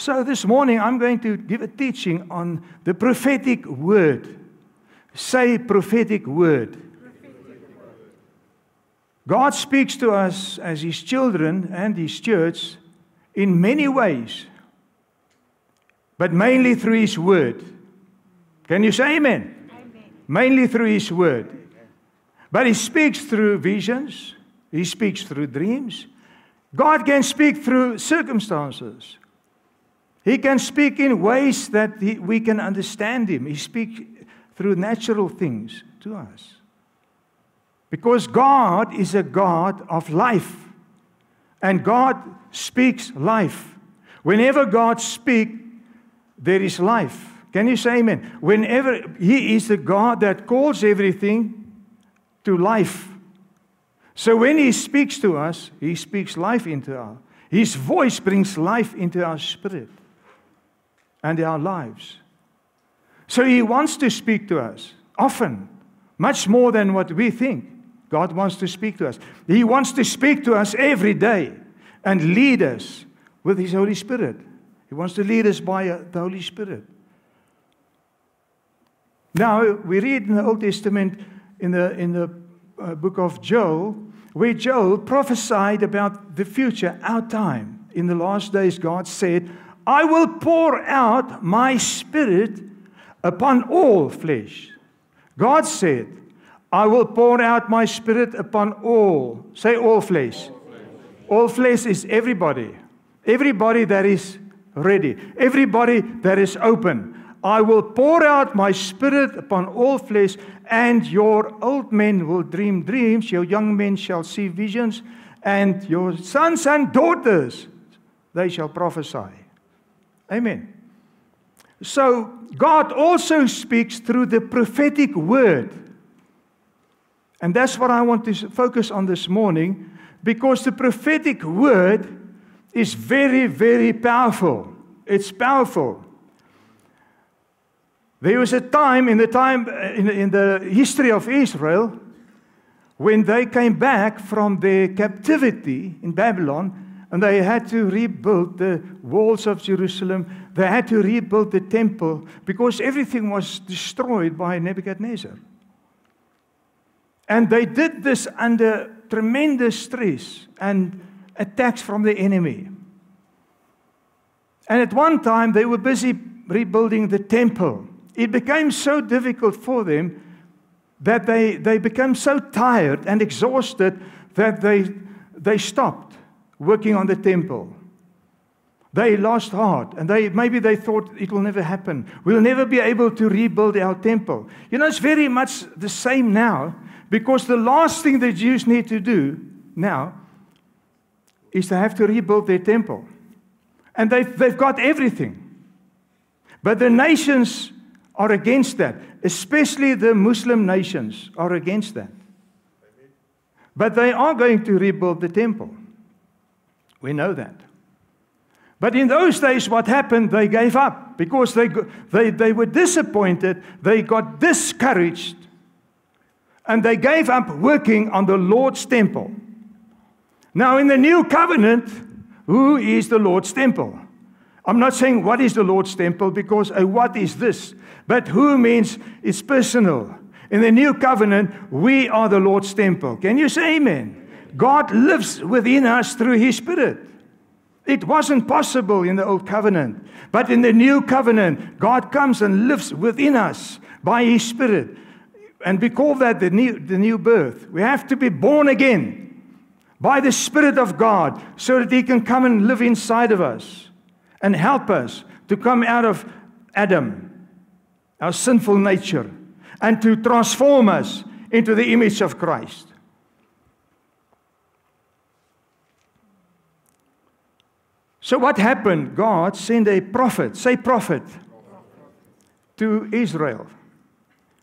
So this morning I'm going to give a teaching on the prophetic word. Say prophetic word. God speaks to us as His children and His church in many ways, but mainly through His word. Can you say amen? Amen. Mainly through His word. But He speaks through visions. He speaks through dreams. God can speak through circumstances. He can speak in ways that we can understand Him. He speaks through natural things to us. Because God is a God of life. And God speaks life. Whenever God speaks, there is life. Can you say amen? Whenever He is the God that calls everything to life. So when He speaks to us, He speaks life into our. His voice brings life into our spirit and our lives. So He wants to speak to us often, much more than what we think. God wants to speak to us. He wants to speak to us every day and lead us with His Holy Spirit. He wants to lead us by the Holy Spirit. Now, we read in the Old Testament, in the book of Joel, where Joel prophesied about the future, our time. In the last days, God said, I will pour out my Spirit upon all flesh. God said, I will pour out my Spirit upon all. Say all flesh. All flesh is everybody. Everybody that is ready. Everybody that is open. I will pour out my Spirit upon all flesh, and your old men will dream dreams, your young men shall see visions, and your sons and daughters, they shall prophesy. Amen. So, God also speaks through the prophetic word. And that's what I want to focus on this morning, because the prophetic word is very, very powerful. It's powerful. There was a time in the history of Israel when they came back from their captivity in Babylon, and they had to rebuild the walls of Jerusalem. They had to rebuild the temple because everything was destroyed by Nebuchadnezzar. And they did this under tremendous stress and attacks from the enemy. And at one time, they were busy rebuilding the temple. It became so difficult for them that they became so tired and exhausted that they stopped working on the temple. They lost heart, and maybe they thought it will never happen. We'll never be able to rebuild our temple. You know, it's very much the same now, because the last thing the Jews need to do now is to have to rebuild their temple. And they've got everything. But the nations are against that. Especially the Muslim nations are against that. But they are going to rebuild the temple. We know that. But in those days, what happened? They gave up because they were disappointed. They got discouraged. And they gave up working on the Lord's temple. Now, in the new covenant, who is the Lord's temple? I'm not saying what is the Lord's temple, because what is this? But who means it's personal. In the new covenant, we are the Lord's temple. Can you say amen? God lives within us through His Spirit. It wasn't possible in the old covenant. But in the new covenant, God comes and lives within us by His Spirit. And we call that the new birth. We have to be born again by the Spirit of God so that He can come and live inside of us and help us to come out of Adam, our sinful nature, and to transform us into the image of Christ. So what happened? God sent a prophet, say prophet, to Israel.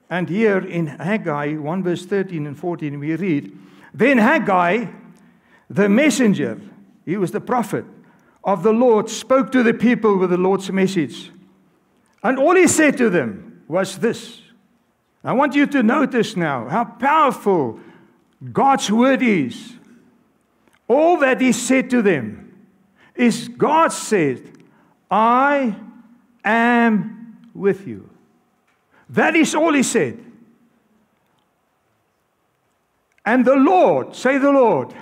And here in Haggai 1 verse 13 and 14 we read, Then Haggai, the messenger, he was the prophet of the Lord, spoke to the people with the Lord's message. And all he said to them was this. I want you to notice now how powerful God's word is. All that he said to them is, God said, I am with you. That is all he said. And the Lord, say the Lord.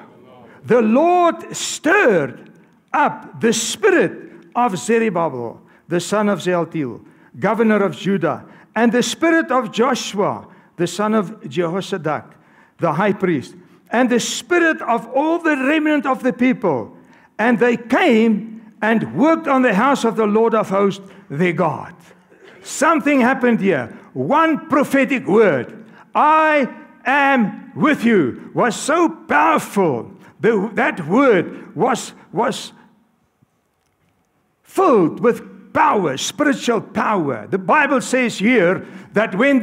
The Lord stirred up the spirit of Zerubbabel, the son of Shealtiel, governor of Judah, and the spirit of Joshua, the son of Jehozadak, the high priest, and the spirit of all the remnant of the people. And they came and worked on the house of the Lord of hosts, their God. Something happened here. One prophetic word, I am with you, was so powerful. That word was filled with power, spiritual power. The Bible says here that when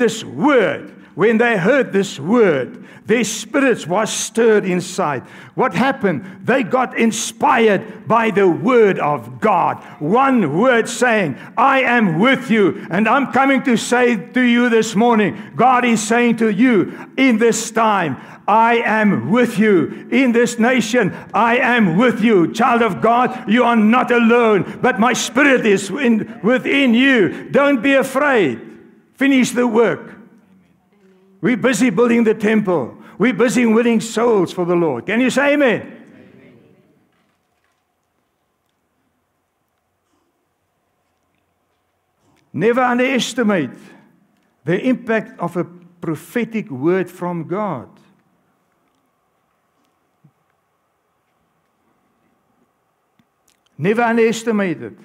they heard this word, their spirits was stirred inside. What happened? They got inspired by the word of God. One word saying, I am with you. And I'm coming to say to you this morning, God is saying to you in this time, I am with you. In this nation, I am with you. Child of God, you are not alone, but my spirit is within you. Don't be afraid. Finish the work. We're busy building the temple. We're busy winning souls for the Lord. Can you say amen? Amen. Never underestimate the impact of a prophetic word from God. Never underestimate it.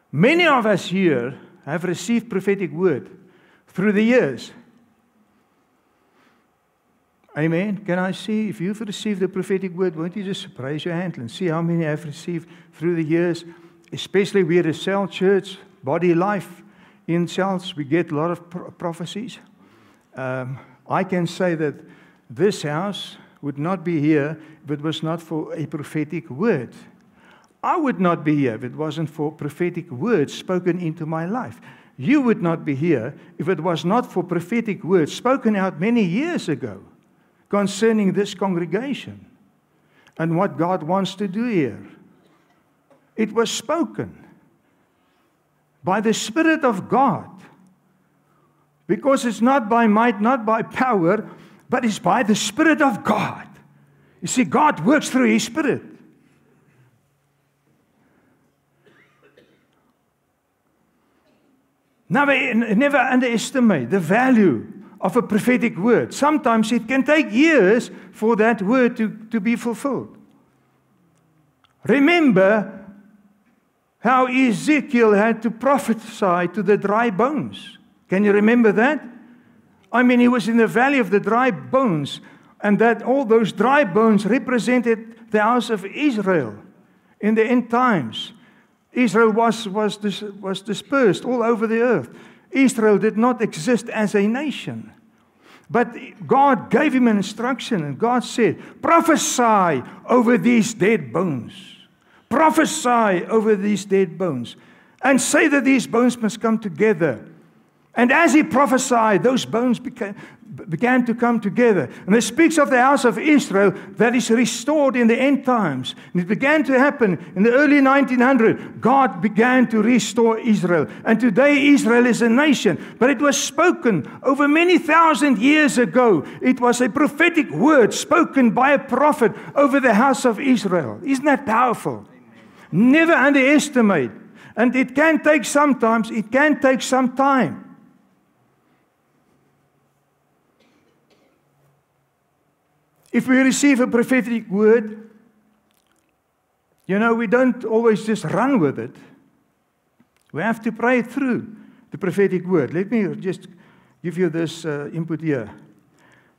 Many of us here have received prophetic word through the years. Amen. Can I see if you've received a prophetic word? Won't you just raise your hand and see how many have received through the years? Especially we are a cell church, body life. In cells, we get a lot of prophecies. I can say that this house would not be here if it was not for a prophetic word. I would not be here if it wasn't for prophetic words spoken into my life. You would not be here if it was not for prophetic words spoken out many years ago concerning this congregation and what God wants to do here. It was spoken by the Spirit of God, because it's not by might, not by power, but it's by the Spirit of God. You see, God works through His Spirit. Never underestimate the value of a prophetic word. Sometimes it can take years for that word to be fulfilled. Remember how Ezekiel had to prophesy to the dry bones. Can you remember that? I mean, he was in the valley of the dry bones, and that all those dry bones represented the house of Israel in the end times. Israel was dispersed all over the earth. Israel did not exist as a nation. But God gave him an instruction, and God said, prophesy over these dead bones. Prophesy over these dead bones. And say that these bones must come together. And as he prophesied, those bones began to come together. And it speaks of the house of Israel that is restored in the end times. And it began to happen in the early 1900s. God began to restore Israel. And today Israel is a nation. But it was spoken over many thousand years ago. It was a prophetic word spoken by a prophet over the house of Israel. Isn't that powerful? Never underestimate. And it can take some time. If we receive a prophetic word, we don't always just run with it. We have to pray through the prophetic word. Let me just give you this input here.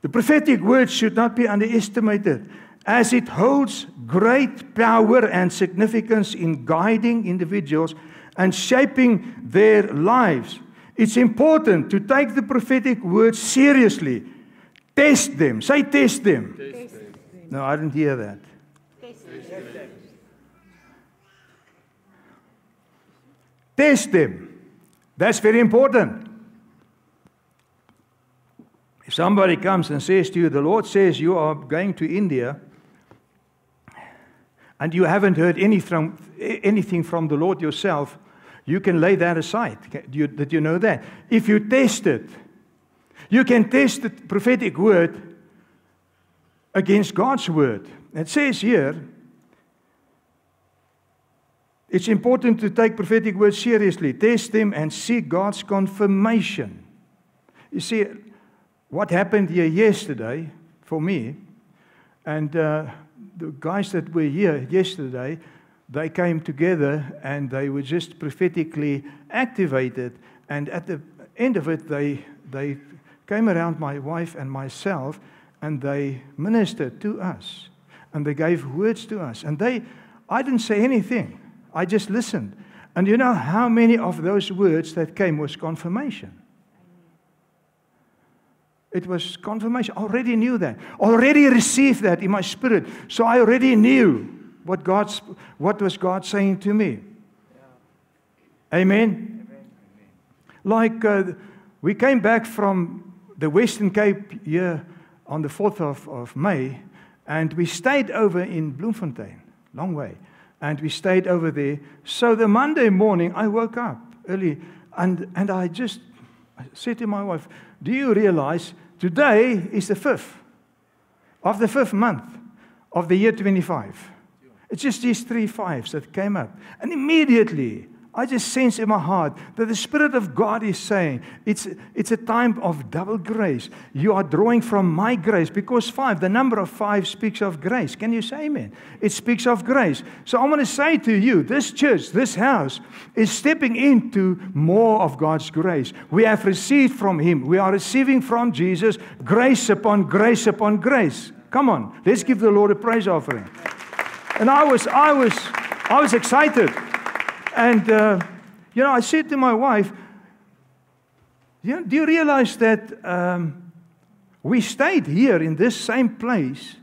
The prophetic word should not be underestimated, as it holds great power and significance in guiding individuals and shaping their lives. It's important to take the prophetic word seriously. Test them. Say test them. Test them. No, I didn't hear that. Test them. Test them. That's very important. If somebody comes and says to you, the Lord says you are going to India, and you haven't heard anything from the Lord yourself, you can lay that aside. Did you know that? If you test it, you can test the prophetic word against God's word. It says here, it's important to take prophetic words seriously, test them, and seek God's confirmation. You see, what happened here yesterday for me, and the guys that were here yesterday, they came together and they were just prophetically activated. And at the end of it, they came around my wife and myself, and they ministered to us. And they gave words to us. And I didn't say anything. I just listened. And you know how many of those words that came was confirmation? It was confirmation. I already knew that. Already received that in my spirit. So I already knew what was God saying to me. Yeah. Amen? Amen. Like we came back from the Western Cape here on the 4th of May, and we stayed over in Bloemfontein, long way. And we stayed over there. So the Monday morning, I woke up early, and I said to my wife, do you realize today is the 5th of the 5th month of the year 25? It's just these 3 5s that came up. And immediately, I just sense in my heart that the Spirit of God is saying, it's a time of double grace. You are drawing from my grace, because 5, the number of 5 speaks of grace. Can you say amen? It speaks of grace. So I want to say to you, this church, this house, is stepping into more of God's grace. We have received from Him. We are receiving from Jesus grace upon grace upon grace. Come on, let's give the Lord a praise offering. And I was excited. And, I said to my wife, do you realize that we stayed here in this same place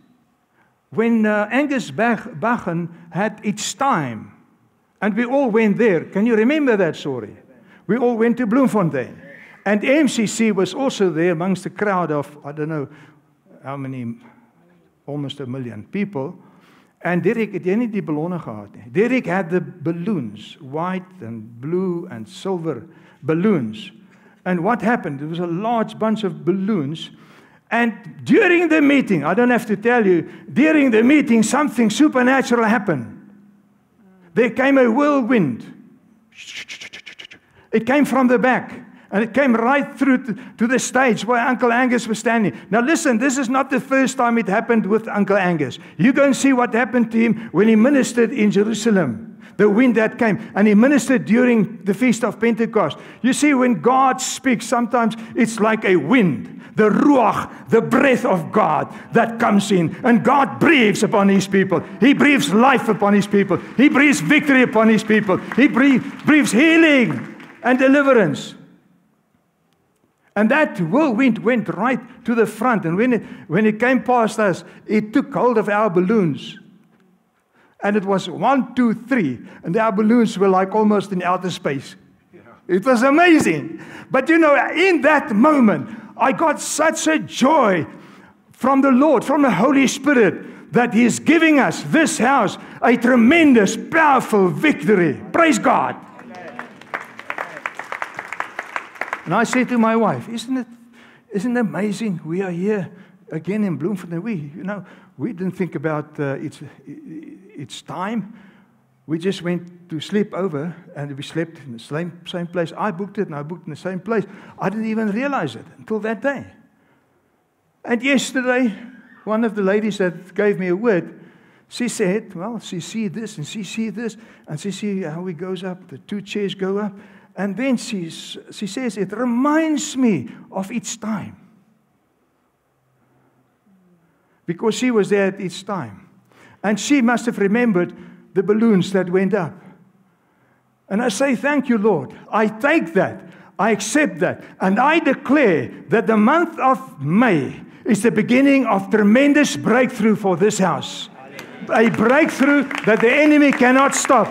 when Angus Bachen had its time? And we all went there. Can you remember that story? We all went to Bloemfontein. And MCC was also there amongst a crowd of, I don't know how many, almost 1 million people. En Derek het jy nie die ballonne gehad nie. Derek had the balloons, white and blue and silver balloons. And what happened? There was a large bunch of balloons. And during the meeting, I don't have to tell you, during the meeting, something supernatural happened. There came a whirlwind. It came from the back. And it came right through to the stage where Uncle Angus was standing. Now listen, this is not the first time it happened with Uncle Angus. You go and see what happened to him when he ministered in Jerusalem. The wind that came. And he ministered during the Feast of Pentecost. You see, when God speaks, sometimes it's like a wind. The ruach, the breath of God that comes in. And God breathes upon His people. He breathes life upon His people. He breathes victory upon His people. He breathes healing and deliverance. And that whirlwind went right to the front. And when it came past us, it took hold of our balloons. And it was 1, 2, 3. And our balloons were like almost in outer space. Yeah. It was amazing. But in that moment, I got such a joy from the Lord, from the Holy Spirit, that He is giving us, this house, a tremendous, powerful victory. Praise God. And I said to my wife, isn't it amazing? We are here again in Bloemfontein. We didn't think about its time. We just went to sleep over, and we slept in the same place. I booked it, and I booked in the same place. I didn't even realize it until that day. And yesterday, one of the ladies that gave me a word, she said, well, she see this, and she see this, and she see how it goes up. The 2 chairs go up. And then she says, it reminds me of its time. Because she was there at its time. And she must have remembered the balloons that went up. And I say, thank you, Lord. I take that. I accept that. And I declare that the month of May is the beginning of tremendous breakthrough for this house. A breakthrough that the enemy cannot stop.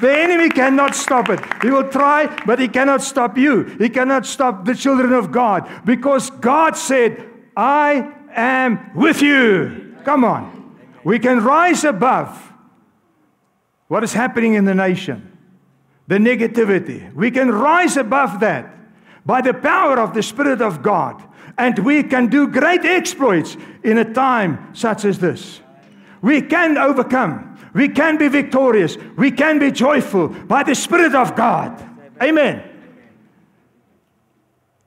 The enemy cannot stop it. He will try, but he cannot stop you. He cannot stop the children of God. Because God said, I am with you. Come on. We can rise above what is happening in the nation, the negativity. We can rise above that by the power of the Spirit of God. And we can do great exploits in a time such as this. We can overcome. We can be victorious. We can be joyful by the Spirit of God. Amen.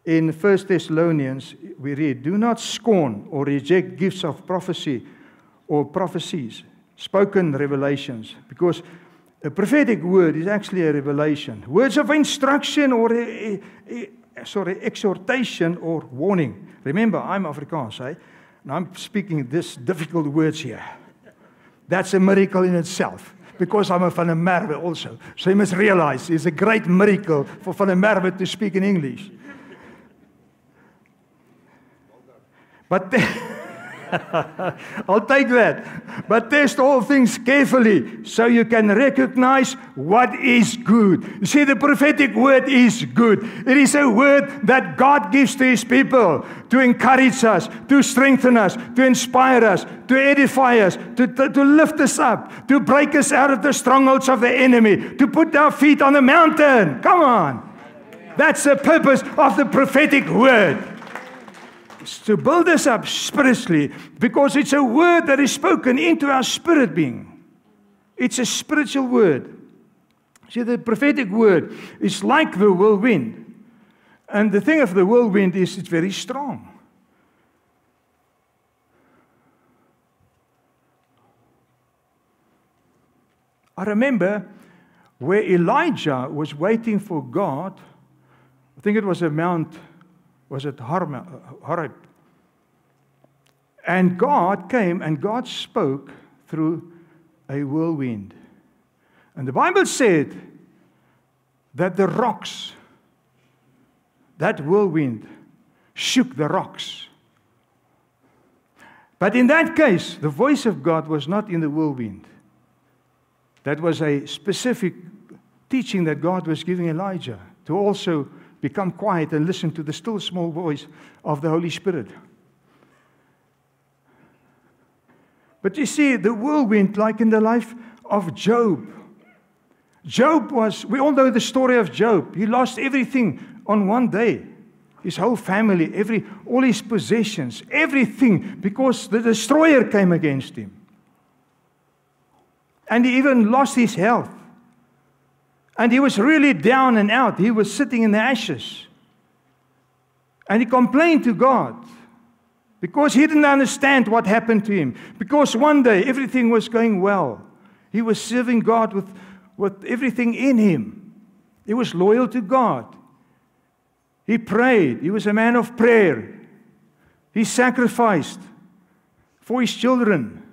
In 1 Thessalonians, we read, do not scorn or reject gifts of prophecy or prophecies, spoken revelations, because a prophetic word is actually a revelation. Words of instruction or exhortation or warning. Remember, I'm Afrikaans, and I'm speaking these difficult words here. That's a miracle in itself, because I'm a Van der Merwe also. So you must realize it's a great miracle for Van der Merwe to speak in English. But I'll take that. But test all things carefully so you can recognize what is good. You see, the prophetic word is good. It is a word that God gives to His people to encourage us, to strengthen us, to inspire us, to edify us, to lift us up, to break us out of the strongholds of the enemy, to put our feet on the mountain. Come on. That's the purpose of the prophetic word. To build us up spiritually, because it's a word that is spoken into our spirit being. It's a spiritual word. See, the prophetic word is like the whirlwind. And the thing of the whirlwind is it's very strong. I remember where Elijah was waiting for God. I think it was a mount. Was it Horeb? And God came and God spoke through a whirlwind. And the Bible said that the rocks, that whirlwind, shook the rocks. But in that case, the voice of God was not in the whirlwind. That was a specific teaching that God was giving Elijah to also become quiet and listen to the still small voice of the Holy Spirit. But you see, the whirlwind, like in the life of Job. Job we all know the story of Job. He lost everything on one day. His whole family, all his possessions, everything, because the destroyer came against him. And he even lost his health. And he was really down and out. He was sitting in the ashes. And he complained to God because he didn't understand what happened to him. Because one day everything was going well. He was serving God with everything in him. He was loyal to God. He prayed. He was a man of prayer. He sacrificed for his children.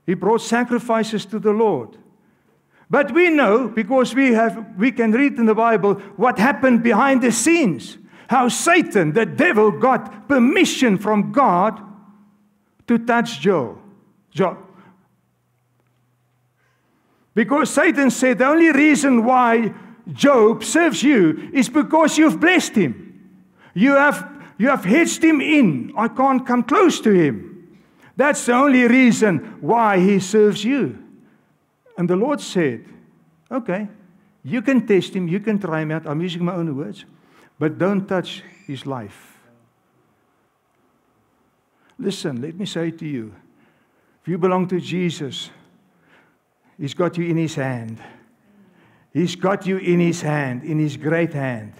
He brought sacrifices to the Lord. But we know, because we can read in the Bible what happened behind the scenes. How Satan, the devil, got permission from God to touch Job. Because Satan said the only reason why Job serves you is because you've blessed him. You have hedged him in. I can't come close to him. That's the only reason why he serves you. And the Lord said, okay, you can test him, you can try him out. I'm using my own words. But don't touch his life. Listen, let me say to you, if you belong to Jesus, He's got you in His hand. He's got you in His hand, in His great hand.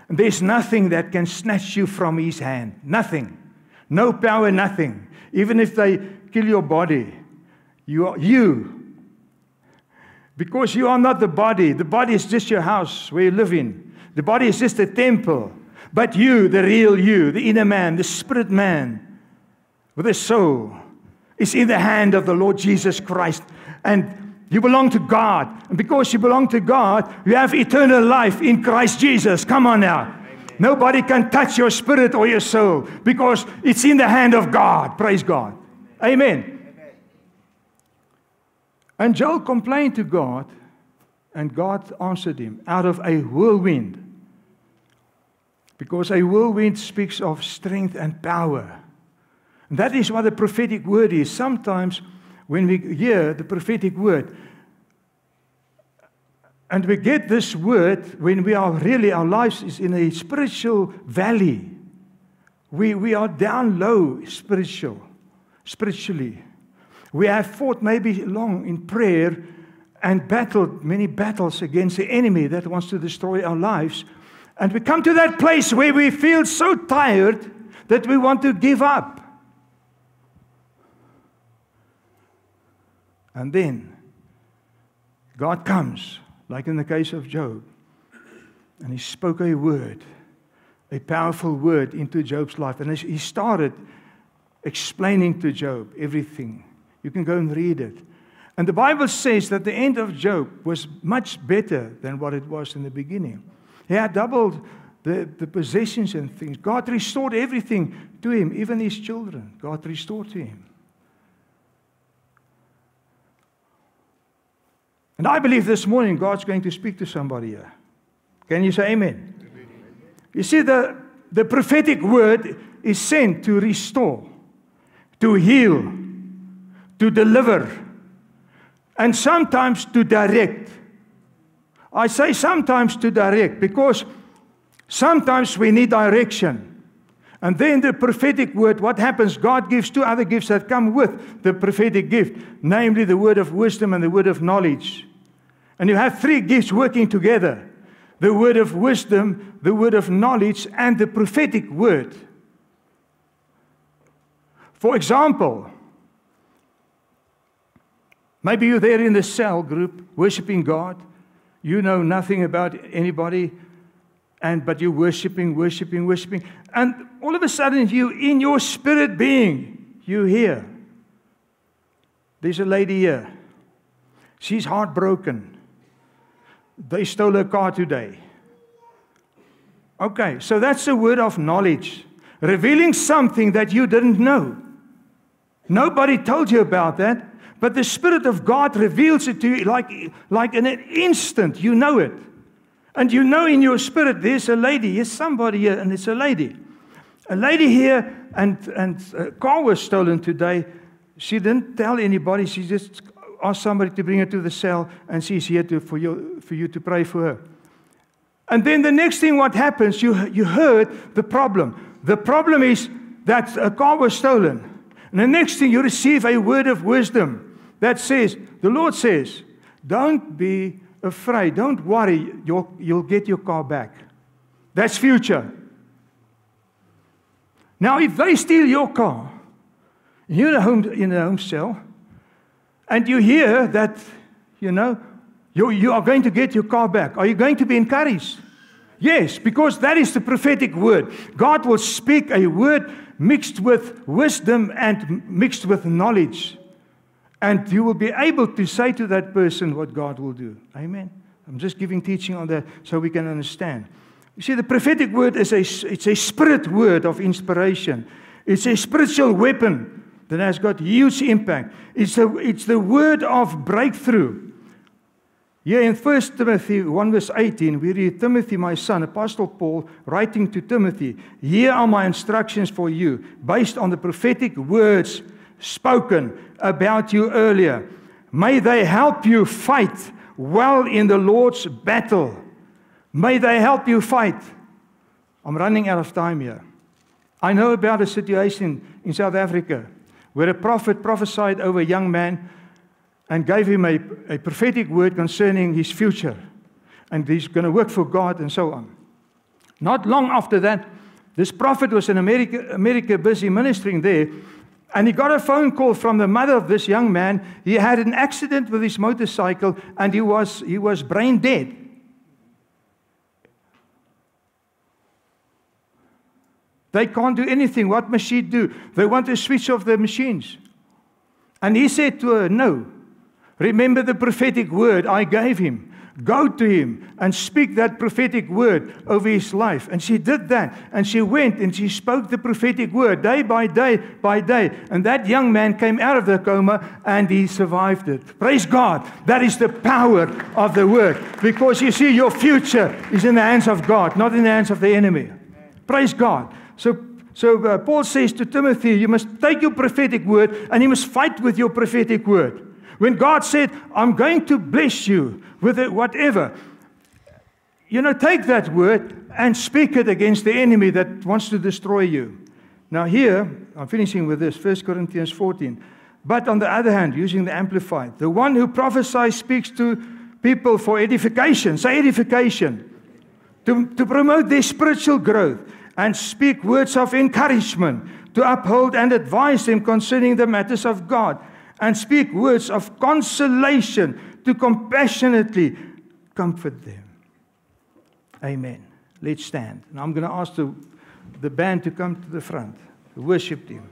And there's nothing that can snatch you from His hand. Nothing. No power, nothing. Even if they kill your body, because you are not the body. The body is just your house where you live in. The body is just a temple. But you, the real you, the inner man, the spirit man, with a soul, is in the hand of the Lord Jesus Christ. And you belong to God. And because you belong to God, you have eternal life in Christ Jesus. Come on now. Amen. Nobody can touch your spirit or your soul because it's in the hand of God. Praise God. Amen. And Job complained to God, and God answered him out of a whirlwind. Because a whirlwind speaks of strength and power. And that is what a prophetic word is. Sometimes when we hear the prophetic word. And we get this word when we are really, our lives is in a spiritual valley. We are down low spiritually. We have fought maybe long in prayer and battled many battles against the enemy that wants to destroy our lives. And we come to that place where we feel so tired that we want to give up. And then God comes, like in the case of Job, and he spoke a word, a powerful word into Job's life. And he started explaining to Job everything. You can go and read it. And the Bible says that the end of Job was much better than what it was in the beginning. He had doubled the possessions and things. God restored everything to him, even his children. God restored to him. And I believe this morning God's going to speak to somebody here. Can you say amen? Amen. You see, the prophetic word is sent to restore, to heal, to deliver, and sometimes to direct. I say sometimes to direct because sometimes we need direction. And then the prophetic word, what happens? God gives two other gifts that come with the prophetic gift, namely the word of wisdom and the word of knowledge. And you have three gifts working together. The word of wisdom, the word of knowledge, and the prophetic word. For example, maybe you're there in the cell group, worshiping God. You know nothing about anybody, but you're worshiping. And all of a sudden, in your spirit being, you hear, there's a lady here. She's heartbroken. They stole her car today. Okay, so that's a word of knowledge, revealing something that you didn't know. Nobody told you about that, but the Spirit of God reveals it to you like in an instant. You know it. And you know in your spirit, there's a lady, there's somebody here, and it's a lady. A lady here, and a car was stolen today. She didn't tell anybody, she just asked somebody to bring her to the cell, and she's here for you to pray for her. And then the next thing what happens, you heard the problem. The problem is that a car was stolen. And the next thing you receive a word of wisdom that says, the Lord says, don't be afraid, don't worry, you'll get your car back. That's future. Now if they steal your car, you're in a home cell, and you hear that, you are going to get your car back. Are you going to be encouraged? Yes, because that is the prophetic word. God will speak a word mixed with wisdom and mixed with knowledge. And you will be able to say to that person what God will do. Amen. I'm just giving teaching on that so we can understand. You see, the prophetic word is it's a spirit word of inspiration. It's a spiritual weapon that has got huge impact. It's the word of breakthrough. Here in 1 Timothy 1 verse 18, we read, Timothy, my son, Apostle Paul, writing to Timothy, here are my instructions for you, based on the prophetic words spoken about you earlier. May they help you fight well in the Lord's battle. May they help you fight. I'm running out of time here. I know about a situation in South Africa where a prophet prophesied over a young man and gave him a prophetic word concerning his future. And he's going to work for God and so on. Not long after that, this prophet was in America busy ministering there, and he got a phone call from the mother of this young man. He had an accident with his motorcycle, and he was brain dead. They can't do anything. What must she do? They want to switch off the machines. And he said to her, no. Remember the prophetic word I gave him. Go to him and speak that prophetic word over his life. And she did that. And she went and she spoke the prophetic word day by day by day. And that young man came out of the coma and he survived it. Praise God. That is the power of the word. Because you see, your future is in the hands of God, not in the hands of the enemy. Praise God. So So Paul says to Timothy, you must take your prophetic word and you must fight with your prophetic word. When God said, I'm going to bless you with it, whatever, take that word and speak it against the enemy that wants to destroy you. Now here, I'm finishing with this, 1 Corinthians 14. But on the other hand, using the Amplified, the one who prophesies speaks to people for edification, say edification, to promote their spiritual growth, and speak words of encouragement, to uphold and advise them concerning the matters of God, and speak words of consolation, to compassionately comfort them. Amen. Let's stand. And I'm going to ask the band to come to the front, the worship team.